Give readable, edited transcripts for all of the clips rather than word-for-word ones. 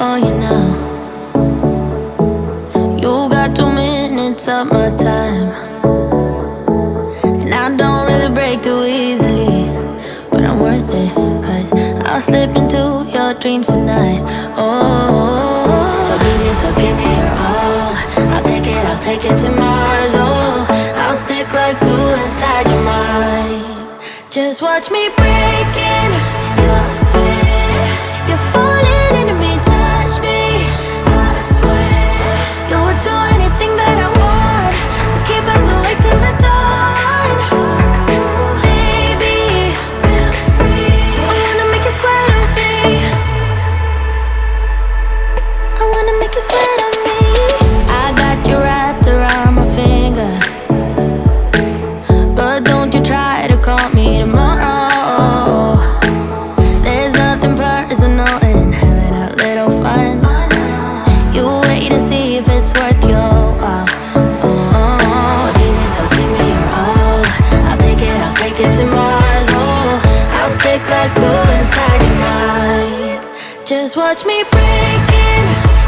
for you now. You got 2 minutes of my time, and I don't really break too easily, but I'm worth it, 'cause I'll slip into your dreams tonight. Oh, so give me your all. I'll take it to Mars. Oh, I'll stick like glue inside your mind. Just watch me breaking your sweat. You're falling into me, touch me. I swear you would do anything that I want, so keep us awake till the dawn. Ooh, baby, feel free. I wanna make you sweat on me. I wanna make you sweat on me. I got you wrapped around my finger, but don't you try to call me tomorrow. There's nothing personal in having a little fun. You wait and see if it's worth your while. So give me your all. I'll take it to Mars. Oh, I'll stick like glue inside your mind. Just watch me breaking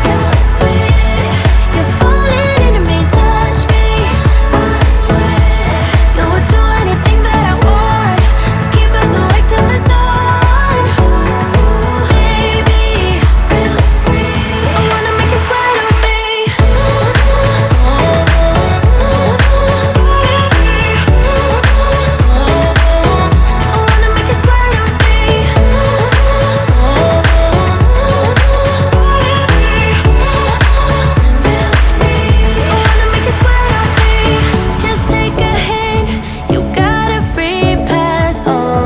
your sweat. You're falling into me, touch me. I swear you would do anything that I want, so keep us awake till the dawn. Ooh, baby, feel free. I wanna make you sweat on me. I wanna make you sweat on me. Feel free. I wanna make you sweat on me. Just take a hint, you got a free pass. Oh,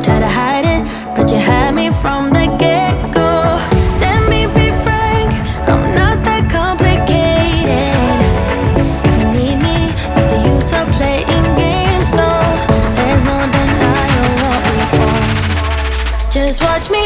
try to hide it, but you had me from the get-go. Let me be frank, I'm not that complicated. If you need me, what's the use of playing games though? There's no denying what we want. Just watch me.